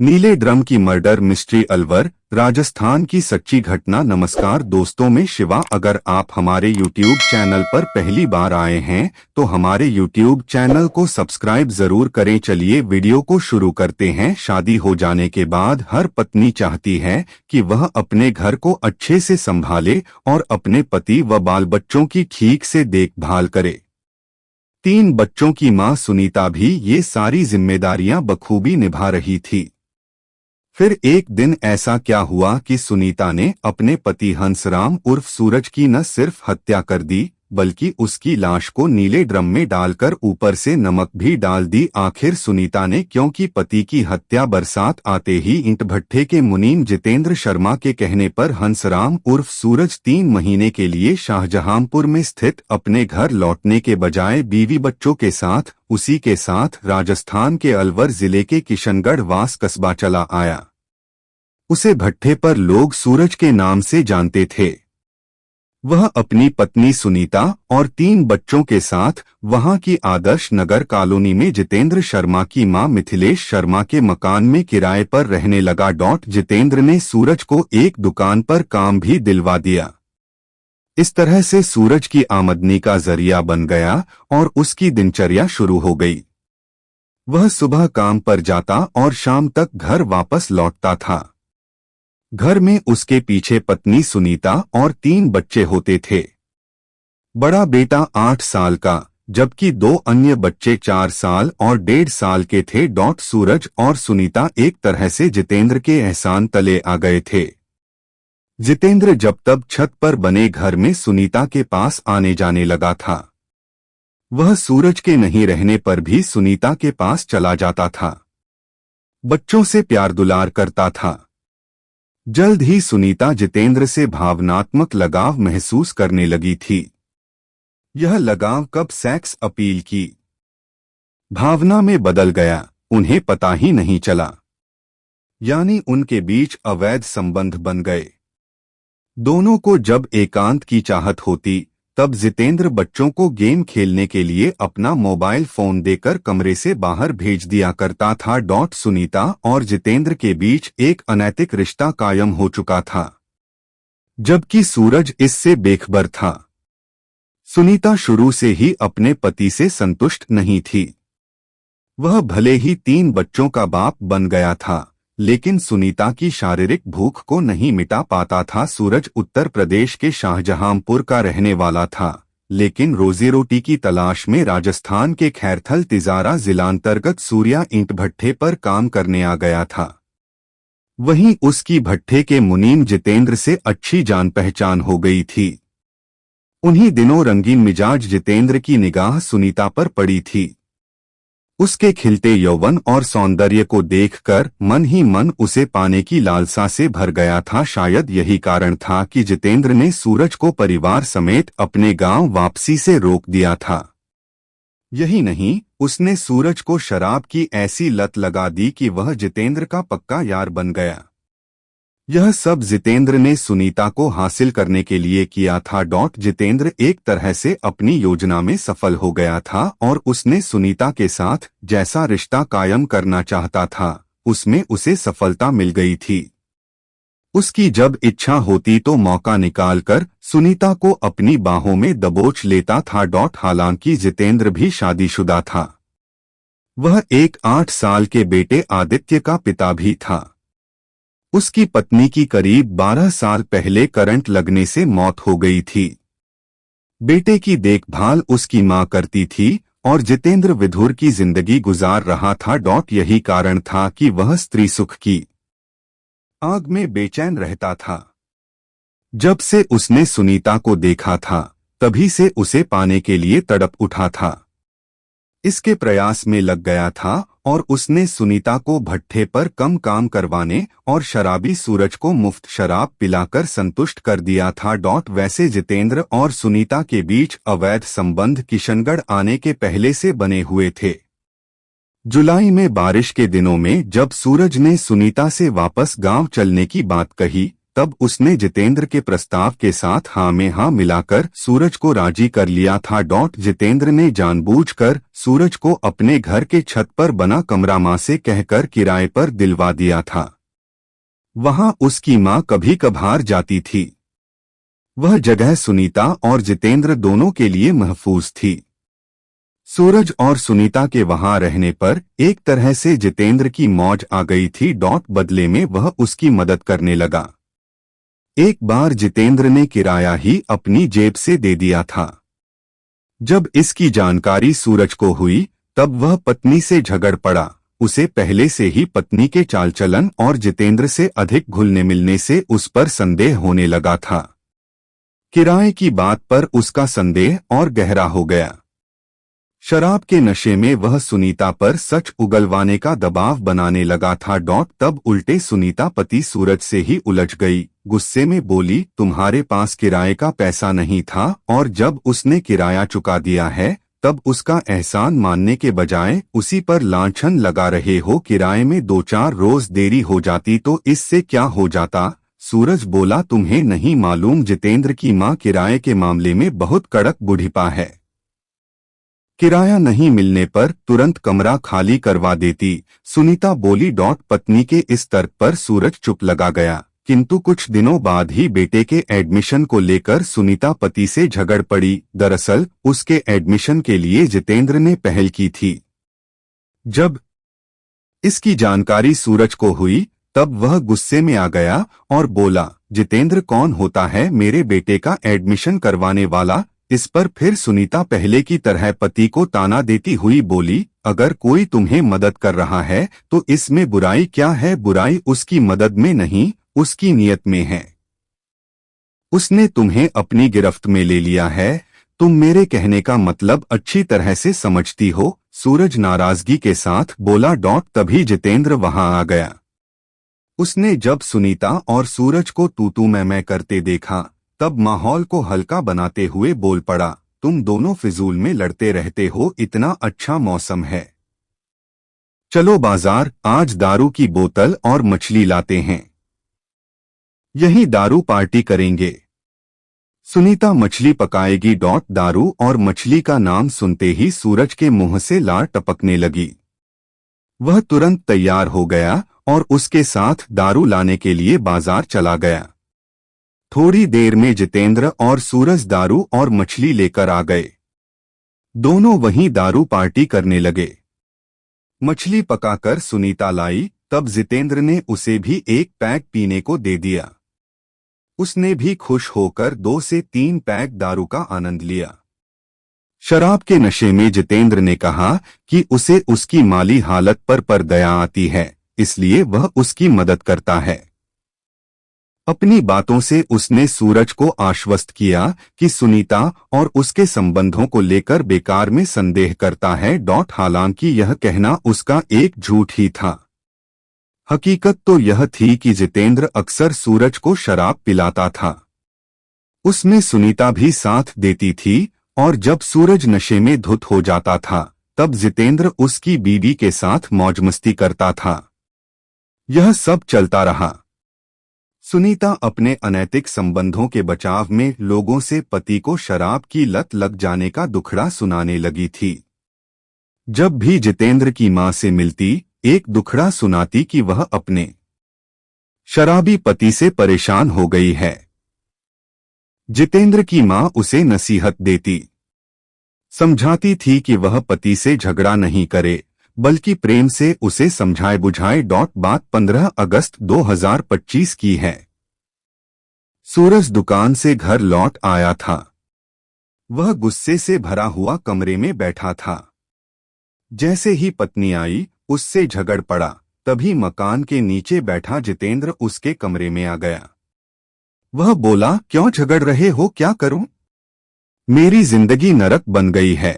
नीले ड्रम की murder mystery Alwar Rajasthan की सच्ची घटना। नमस्कार दोस्तों, मैं शिवा। अगर आप हमारे YouTube चैनल पर पहली बार आए हैं तो हमारे YouTube चैनल को सब्सक्राइब जरूर करें। चलिए वीडियो को शुरू करते हैं। शादी हो जाने के बाद हर पत्नी चाहती है कि वह अपने घर को अच्छे से संभाले और अपने पति व बाल बच्चों की ठीक से देखभाल करे। 3 बच्चों की मां सुनीता भी ये सारी जिम्मेदारियां बखूबी निभा रही थी। फिर एक दिन ऐसा क्या हुआ कि सुनीता ने अपने पति हंसराम उर्फ सूरज की न सिर्फ हत्या कर दी बल्कि उसकी लाश को नीले ड्रम में डालकर ऊपर से नमक भी डाल दी। आखिर सुनीता ने, क्योंकि पति की हत्या बरसात आते ही ईंट भट्ठे के मुनीम जितेंद्र शर्मा के कहने पर हंसराम उर्फ सूरज 3 महीने के लिए शाहजहांपुर में स्थित अपने घर लौटने के बजाय बीवी बच्चों के साथ उसी के साथ राजस्थान के अलवर जिले के किशनगढ़ वास कस्बा चला आया। उसे भट्ठे पर लोग सूरज के नाम से जानते थे। वह अपनी पत्नी सुनीता और 3 बच्चों के साथ वहां की आदर्श नगर कॉलोनी में जितेंद्र शर्मा की मां मिथिलेश शर्मा के मकान में किराए पर रहने लगा। जितेंद्र ने सूरज को एक दुकान पर काम भी दिलवा दिया। इस तरह से सूरज की आमदनी का जरिया बन गया और उसकी दिनचर्या शुरू हो गई। वह सुबह काम पर जाता और शाम तक घर वापस लौटता था। घर में उसके पीछे पत्नी सुनीता और 3 बच्चे होते थे। बड़ा बेटा 8 साल का, जबकि 2 अन्य बच्चे 4 साल और 1.5 साल के थे। सूरज और सुनीता एक तरह से जितेंद्र के एहसान तले आ गए थे। जितेंद्र जब तब छत पर बने घर में सुनीता के पास आने जाने लगा था। वह सूरज के नहीं रहने पर भी सुनीता के पास चला जाता था। बच्चों से प्यार दुलार करता था। जल्द ही सुनीता जितेंद्र से भावनात्मक लगाव महसूस करने लगी थी। यह लगाव कब सेक्स अपील की भावना में बदल गया, उन्हें पता ही नहीं चला। यानी उनके बीच अवैध संबंध बन गए। दोनों को जब एकांत की चाहत होती तब जितेंद्र बच्चों को गेम खेलने के लिए अपना मोबाइल फोन देकर कमरे से बाहर भेज दिया करता था। सुनीता और जितेंद्र के बीच एक अनैतिक रिश्ता कायम हो चुका था, जबकि सूरज इससे बेखबर था। सुनीता शुरू से ही अपने पति से संतुष्ट नहीं थी। वह भले ही 3 बच्चों का बाप बन गया था, लेकिन सुनीता की शारीरिक भूख को नहीं मिटा पाता था। सूरज उत्तर प्रदेश के शाहजहांपुर का रहने वाला था, लेकिन रोजी रोटी की तलाश में राजस्थान के खैरथल तिजारा जिलांतर्गत सूर्या ईंट भट्ठे पर काम करने आ गया था। वहीं उसकी भट्ठे के मुनीम जितेंद्र से अच्छी जान पहचान हो गई थी। उन्हीं दिनों रंगीन मिजाज जितेंद्र की निगाह सुनीता पर पड़ी थी। उसके खिलते यौवन और सौंदर्य को देखकर मन ही मन उसे पाने की लालसा से भर गया था। शायद यही कारण था कि जितेंद्र ने सूरज को परिवार समेत अपने गांव वापसी से रोक दिया था। यही नहीं, उसने सूरज को शराब की ऐसी लत लगा दी कि वह जितेंद्र का पक्का यार बन गया। यह सब जितेंद्र ने सुनीता को हासिल करने के लिए किया था। जितेंद्र एक तरह से अपनी योजना में सफल हो गया था और उसने सुनीता के साथ जैसा रिश्ता कायम करना चाहता था उसमें उसे सफलता मिल गई थी। उसकी जब इच्छा होती तो मौका निकालकर सुनीता को अपनी बाहों में दबोच लेता था। हालांकि जितेंद्र भी शादीशुदा था। वह एक 8 साल के बेटे आदित्य का पिता भी था। उसकी पत्नी की करीब 12 साल पहले करंट लगने से मौत हो गई थी। बेटे की देखभाल उसकी मां करती थी और जितेंद्र विधुर की जिंदगी गुजार रहा था। यही कारण था कि वह स्त्री सुख की आग में बेचैन रहता था। जब से उसने सुनीता को देखा था तभी से उसे पाने के लिए तड़प उठा था। इसके प्रयास में लग गया था और उसने सुनीता को भट्ठे पर कम काम करवाने और शराबी सूरज को मुफ्त शराब पिलाकर संतुष्ट कर दिया था। वैसे जितेंद्र और सुनीता के बीच अवैध संबंध किशनगढ़ आने के पहले से बने हुए थे। जुलाई में बारिश के दिनों में जब सूरज ने सुनीता से वापस गांव चलने की बात कही तब उसने जितेंद्र के प्रस्ताव के साथ हाँ में हाँ मिलाकर सूरज को राजी कर लिया था। जितेंद्र ने जानबूझकर सूरज को अपने घर के छत पर बना कमरा मां से कहकर किराए पर दिलवा दिया था। वहां उसकी मां कभी कभार जाती थी। वह जगह सुनीता और जितेंद्र दोनों के लिए महफूज थी। सूरज और सुनीता के वहां रहने पर एक तरह से जितेंद्र की मौज आ गई थी। बदले में वह उसकी मदद करने लगा। एक बार जितेंद्र ने किराया ही अपनी जेब से दे दिया था। जब इसकी जानकारी सूरज को हुई तब वह पत्नी से झगड़ पड़ा। उसे पहले से ही पत्नी के चाल चलन और जितेंद्र से अधिक घुलने मिलने से उस पर संदेह होने लगा था। किराए की बात पर उसका संदेह और गहरा हो गया। शराब के नशे में वह सुनीता पर सच उगलवाने का दबाव बनाने लगा था। तब उल्टे सुनीता पति सूरज से ही उलझ गई। गुस्से में बोली, तुम्हारे पास किराए का पैसा नहीं था और जब उसने किराया चुका दिया है तब उसका एहसान मानने के बजाय उसी पर लांछन लगा रहे हो। किराए में 2-4 रोज देरी हो जाती तो इससे क्या हो जाता। सूरज बोला, तुम्हें नहीं मालूम जितेंद्र की मां किराए के मामले में बहुत कड़क बुढ़िपा है। किराया नहीं मिलने पर तुरंत कमरा खाली करवा देती। सुनीता बोली। पत्नी के इस तर्क पर सूरज चुप लगा गया, किंतु कुछ दिनों बाद ही बेटे के एडमिशन को लेकर सुनीता पति से झगड़ पड़ी। दरअसल उसके एडमिशन के लिए जितेंद्र ने पहल की थी। जब इसकी जानकारी सूरज को हुई तब वह गुस्से में आ गया और बोला, जितेंद्र कौन होता है मेरे बेटे का एडमिशन करवाने वाला। इस पर फिर सुनीता पहले की तरह पति को ताना देती हुई बोली, अगर कोई तुम्हें मदद कर रहा है तो इसमें बुराई क्या है। बुराई उसकी मदद में नहीं, उसकी नीयत में है। उसने तुम्हें अपनी गिरफ्त में ले लिया है। तुम मेरे कहने का मतलब अच्छी तरह से समझती हो। सूरज नाराजगी के साथ बोला। तभी जितेंद्र वहां आ गया। उसने जब सुनीता और सूरज को तू मैं करते देखा तब माहौल को हल्का बनाते हुए बोल पड़ा, तुम दोनों फिजूल में लड़ते रहते हो, इतना अच्छा मौसम है, चलो बाजार, आज दारू की बोतल और मछली लाते हैं, यही दारू पार्टी करेंगे। सुनीता मछली पकाएगी। दारू और मछली का नाम सुनते ही सूरज के मुंह से लार टपकने लगी। वह तुरंत तैयार हो गया और उसके साथ दारू लाने के लिए बाजार चला गया। थोड़ी देर में जितेंद्र और सूरज दारू और मछली लेकर आ गए। दोनों वहीं दारू पार्टी करने लगे। मछली पकाकर सुनीता लाई, तब जितेंद्र ने उसे भी एक पैक पीने को दे दिया। उसने भी खुश होकर 2 से 3 पैक दारू का आनंद लिया। शराब के नशे में जितेंद्र ने कहा कि उसे उसकी माली हालत पर दया आती है, इसलिए वह उसकी मदद करता है। अपनी बातों से उसने सूरज को आश्वस्त किया कि सुनीता और उसके संबंधों को लेकर बेकार में संदेह करता है। हालांकि यह कहना उसका एक झूठ ही था। हकीकत तो यह थी कि जितेंद्र अक्सर सूरज को शराब पिलाता था। उसमें सुनीता भी साथ देती थी और जब सूरज नशे में धुत हो जाता था तब जितेंद्र उसकी बीवी के साथ मौजमस्ती करता था। यह सब चलता रहा। सुनीता अपने अनैतिक संबंधों के बचाव में लोगों से पति को शराब की लत लग जाने का दुखड़ा सुनाने लगी थी। जब भी जितेंद्र की मां से मिलती एक दुखड़ा सुनाती कि वह अपने शराबी पति से परेशान हो गई है। जितेंद्र की मां उसे नसीहत देती, समझाती थी कि वह पति से झगड़ा नहीं करे बल्कि प्रेम से उसे समझाए बुझाए। बात 15 अगस्त 2025 की है। सूरज दुकान से घर लौट आया था। वह गुस्से से भरा हुआ कमरे में बैठा था। जैसे ही पत्नी आई उससे झगड़ पड़ा, तभी मकान के नीचे बैठा जितेंद्र उसके कमरे में आ गया। वह बोला, क्यों झगड़ रहे हो, क्या करूं? मेरी जिंदगी नरक बन गई है।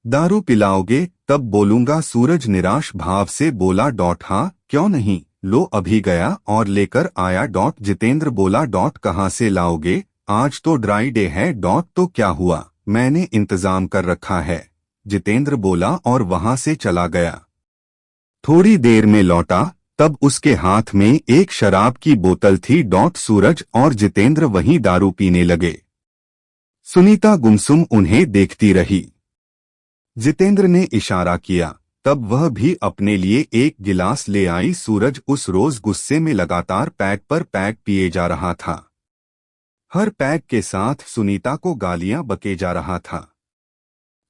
दारू पिलाओगे तब बोलूंगा। सूरज निराश भाव से बोला। हाँ क्यों नहीं, लो अभी गया और लेकर आया। जितेंद्र बोला। कहाँ से लाओगे, आज तो ड्राई डे है। तो क्या हुआ, मैंने इंतजाम कर रखा है, जितेंद्र बोला और वहां से चला गया। थोड़ी देर में लौटा तब उसके हाथ में एक शराब की बोतल थी। सूरज और जितेंद्र वहीं दारू पीने लगे। सुनीता गुमसुम उन्हें देखती रही। जितेंद्र ने इशारा किया, तब वह भी अपने लिए एक गिलास ले आई। सूरज उस रोज गुस्से में लगातार पैक पर पैक पिए जा रहा था। हर पैक के साथ सुनीता को गालियां बके जा रहा था।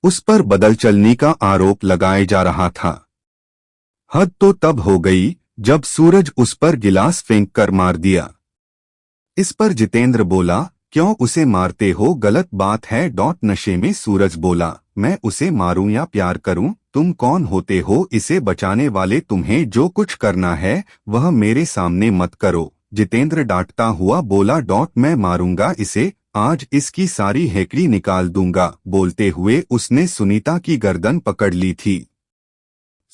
उस पर बदल चलने का आरोप लगाए जा रहा था। हद तो तब हो गई जब सूरज उस पर गिलास फेंक कर मार दिया। इस पर जितेंद्र बोला, क्यों उसे मारते हो, गलत बात है। नशे में सूरज बोला, मैं उसे मारूं या प्यार करूं, तुम कौन होते हो इसे बचाने वाले। तुम्हें जो कुछ करना है वह मेरे सामने मत करो। जितेंद्र डांटता हुआ बोला, मैं मारूंगा इसे, आज इसकी सारी हेकड़ी निकाल दूंगा। बोलते हुए उसने सुनीता की गर्दन पकड़ ली थी।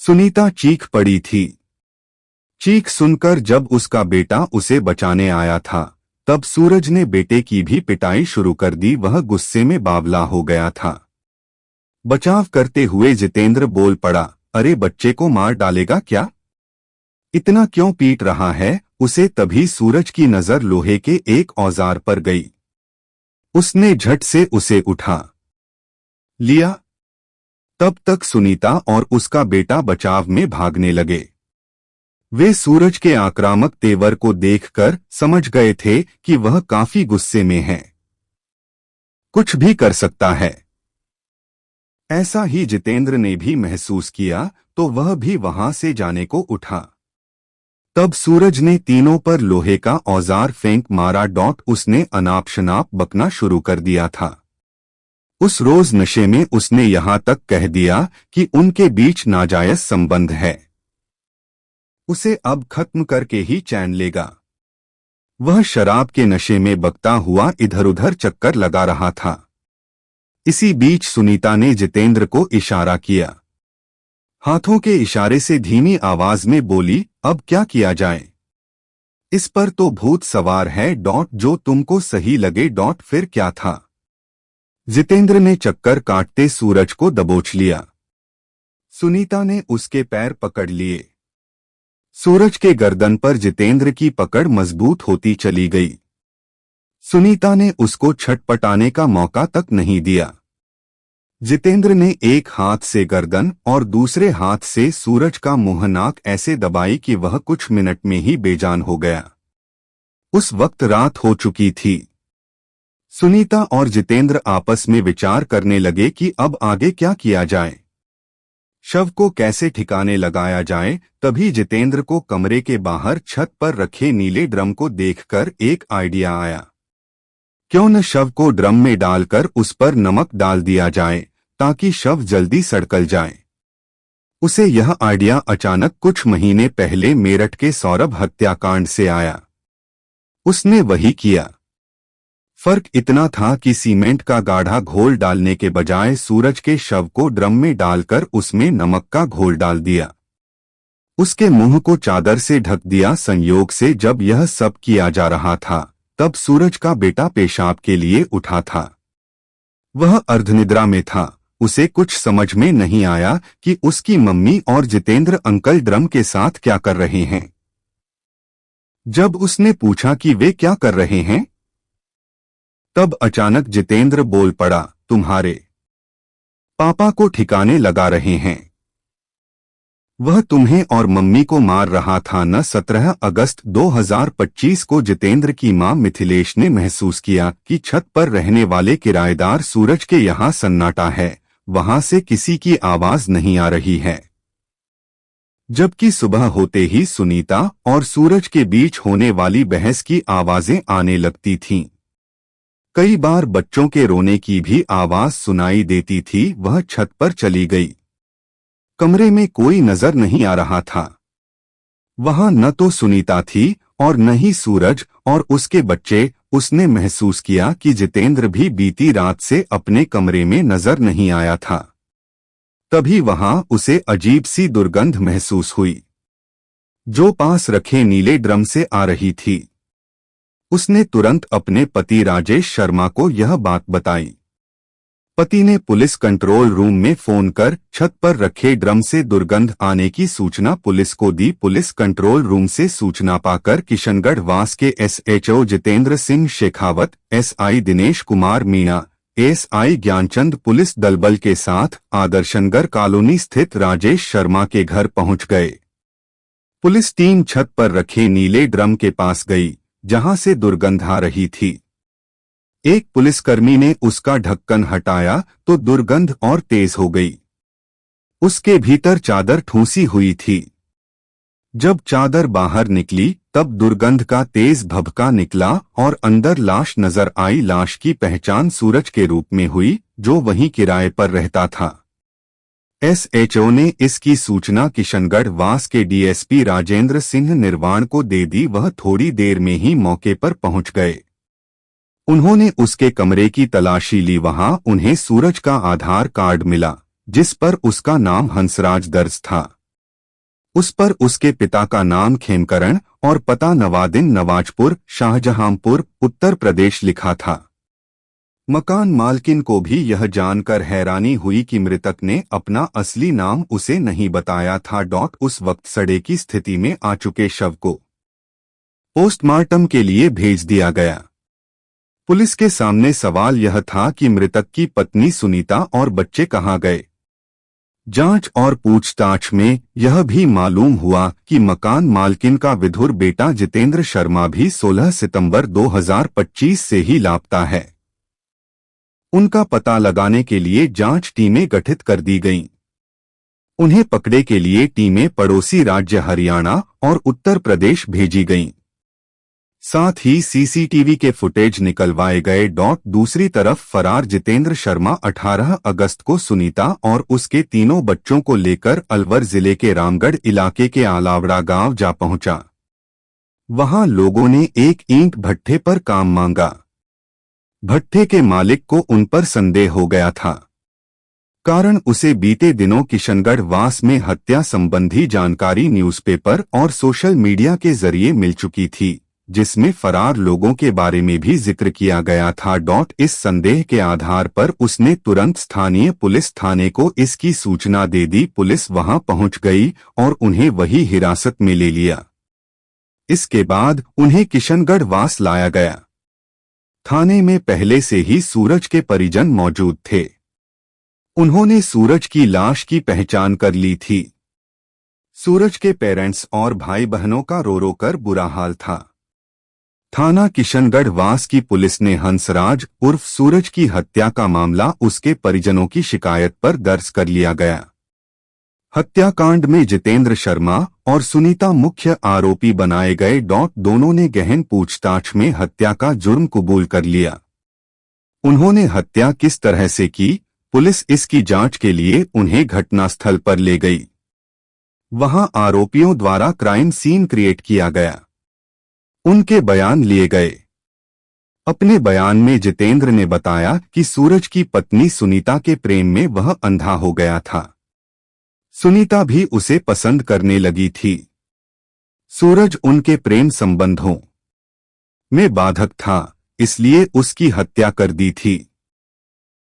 सुनीता चीख पड़ी थी। चीख सुनकर जब उसका बेटा उसे बचाने आया था तब सूरज ने बेटे की भी पिटाई शुरू कर दी। वह गुस्से में बावला हो गया था। बचाव करते हुए जितेंद्र बोल पड़ा, अरे बच्चे को मार डालेगा क्या, इतना क्यों पीट रहा है उसे। तभी सूरज की नजर लोहे के एक औजार पर गई। उसने झट से उसे उठा लिया। तब तक सुनीता और उसका बेटा बचाव में भागने लगे। वे सूरज के आक्रामक तेवर को देखकर समझ गए थे कि वह काफी गुस्से में है, कुछ भी कर सकता है। ऐसा ही जितेंद्र ने भी महसूस किया तो वह भी वहां से जाने को उठा। तब सूरज ने तीनों पर लोहे का औजार फेंक मारा। उसने अनाप शनाप बकना शुरू कर दिया था। उस रोज नशे में उसने यहां तक कह दिया कि उनके बीच नाजायज संबंध है, उसे अब खत्म करके ही चैन लेगा। वह शराब के नशे में बकता हुआ इधर उधर चक्कर लगा रहा था। इसी बीच सुनीता ने जितेंद्र को इशारा किया। हाथों के इशारे से धीमी आवाज में बोली, अब क्या किया जाए, इस पर तो भूत सवार है। जो तुमको सही लगे। फिर क्या था। जितेंद्र ने चक्कर काटते सूरज को दबोच लिया। सुनीता ने उसके पैर पकड़ लिए। सूरज के गर्दन पर जितेंद्र की पकड़ मजबूत होती चली गई। सुनीता ने उसको छटपटाने का मौका तक नहीं दिया। जितेंद्र ने एक हाथ से गर्दन और दूसरे हाथ से सूरज का मुंह नाक ऐसे दबाई कि वह कुछ मिनट में ही बेजान हो गया। उस वक्त रात हो चुकी थी। सुनीता और जितेंद्र आपस में विचार करने लगे कि अब आगे क्या किया जाए, शव को कैसे ठिकाने लगाया जाए। तभी जितेंद्र को कमरे के बाहर छत पर रखे नीले ड्रम को देखकर एक आइडिया आया। क्यों न शव को ड्रम में डालकर उस पर नमक डाल दिया जाए ताकि शव जल्दी सड़कल जाए। उसे यह आइडिया अचानक कुछ महीने पहले मेरठ के सौरभ हत्याकांड से आया। उसने वही किया। फर्क इतना था कि सीमेंट का गाढ़ा घोल डालने के बजाय सूरज के शव को ड्रम में डालकर उसमें नमक का घोल डाल दिया। उसके मुंह को चादर से ढक दिया। संयोग से जब यह सब किया जा रहा था तब सूरज का बेटा पेशाब के लिए उठा था। वह अर्धनिद्रा में था। उसे कुछ समझ में नहीं आया कि उसकी मम्मी और जितेंद्र अंकल ड्रम के साथ क्या कर रहे हैं। जब उसने पूछा कि वे क्या कर रहे हैं तब अचानक जितेंद्र बोल पड़ा, तुम्हारे पापा को ठिकाने लगा रहे हैं। वह तुम्हें और मम्मी को मार रहा था न। 17 अगस्त 2025 को जितेंद्र की मां मिथिलेश ने महसूस किया कि छत पर रहने वाले किराएदार सूरज के यहाँ सन्नाटा है, वहां से किसी की आवाज नहीं आ रही है। जबकि सुबह होते ही सुनीता और सूरज के बीच होने वाली बहस की आवाजें आने लगती थीं। कई बार बच्चों के रोने की भी आवाज सुनाई देती थी। वह छत पर चली गई। कमरे में कोई नजर नहीं आ रहा था। वहां न तो सुनीता थी और न ही सूरज और उसके बच्चे। उसने महसूस किया कि जितेंद्र भी बीती रात से अपने कमरे में नजर नहीं आया था। तभी वहां उसे अजीब सी दुर्गंध महसूस हुई जो पास रखे नीले ड्रम से आ रही थी। उसने तुरंत अपने पति राजेश शर्मा को यह बात बताई। पति ने पुलिस कंट्रोल रूम में फोन कर छत पर रखे ड्रम से दुर्गंध आने की सूचना पुलिस को दी। पुलिस कंट्रोल रूम से सूचना पाकर किशनगढ़ वास के SHO Jitendra Singh Shekhawat, SI Dinesh Kumar Meena, ASI Gyanchand police दलबल के साथ आदर्शनगर कॉलोनी स्थित राजेश शर्मा के घर पहुंच गए। पुलिस टीम छत पर रखे नीले ड्रम के पास गई, जहां से दुर्गंध आ रही थी। एक पुलिसकर्मी ने उसका ढक्कन हटाया तो दुर्गंध और तेज हो गई। उसके भीतर चादर ठूंसी हुई थी। जब चादर बाहर निकली तब दुर्गंध का तेज भभका निकला और अंदर लाश नजर आई। लाश की पहचान सूरज के रूप में हुई, जो वहीं किराए पर रहता था। एसएचओ ने इसकी सूचना किशनगढ़ वास के डीएसपी राजेंद्र सिंह निर्वाण को दे दी। वह थोड़ी देर में ही मौके पर पहुंच गए। उन्होंने उसके कमरे की तलाशी ली। वहां उन्हें सूरज का आधार कार्ड मिला, जिस पर उसका नाम हंसराज दर्ज था। उस पर उसके पिता का नाम खेमकरण और पता नवादिन नवाजपुर, शाहजहांपुर, उत्तर प्रदेश लिखा था। मकान मालकिन को भी यह जानकर हैरानी हुई कि मृतक ने अपना असली नाम उसे नहीं बताया था। उस वक्त सड़े की स्थिति में आ चुके शव को पोस्टमार्टम के लिए भेज दिया गया। पुलिस के सामने सवाल यह था कि मृतक की पत्नी सुनीता और बच्चे कहाँ गए। जांच और पूछताछ में यह भी मालूम हुआ कि मकान मालकिन का विधुर बेटा जितेंद्र शर्मा भी 16 सितंबर 2025 से ही लापता है। उनका पता लगाने के लिए जांच टीमें गठित कर दी गईं। उन्हें पकड़े के लिए टीमें पड़ोसी राज्य हरियाणा और उत्तर प्रदेश भेजी गईं। साथ ही सीसीटीवी के फुटेज निकलवाए गए। दूसरी तरफ फरार जितेंद्र शर्मा 18 अगस्त को सुनीता और उसके तीनों बच्चों को लेकर अलवर जिले के रामगढ़ इलाके के आलावड़ा गांव जा पहुंचा। वहां लोगों ने एक ईंट भट्ठे पर काम मांगा। भट्ठे के मालिक को उन पर संदेह हो गया था, कारण उसे बीते दिनों किशनगढ़ वास में हत्या संबंधी जानकारी न्यूज़पेपर और सोशल मीडिया के जरिए मिल चुकी थी, जिसमें फरार लोगों के बारे में भी जिक्र किया गया था। इस संदेह के आधार पर उसने तुरंत स्थानीय पुलिस थाने को इसकी सूचना दे दी। पुलिस वहां पहुंच गई और उन्हें वही हिरासत में ले लिया। इसके बाद उन्हें किशनगढ़ वास लाया गया। थाने में पहले से ही सूरज के परिजन मौजूद थे। उन्होंने सूरज की लाश की पहचान कर ली थी। सूरज के पेरेंट्स और भाई बहनों का रो रो कर बुरा हाल था। थाना किशनगढ़ वास की पुलिस ने हंसराज उर्फ सूरज की हत्या का मामला उसके परिजनों की शिकायत पर दर्ज कर लिया गया। हत्याकांड में जितेंद्र शर्मा और सुनीता मुख्य आरोपी बनाए गए। दोनों ने गहन पूछताछ में हत्या का जुर्म कबूल कर लिया। उन्होंने हत्या किस तरह से की, पुलिस इसकी जांच के लिए उन्हें घटनास्थल पर ले गई। वहां आरोपियों द्वारा क्राइम सीन क्रिएट किया गया। उनके बयान लिए गए। अपने बयान में जितेंद्र ने बताया कि सूरज की पत्नी सुनीता के प्रेम में वह अंधा हो गया था। सुनीता भी उसे पसंद करने लगी थी। सूरज उनके प्रेम संबंधों में बाधक था, इसलिए उसकी हत्या कर दी थी।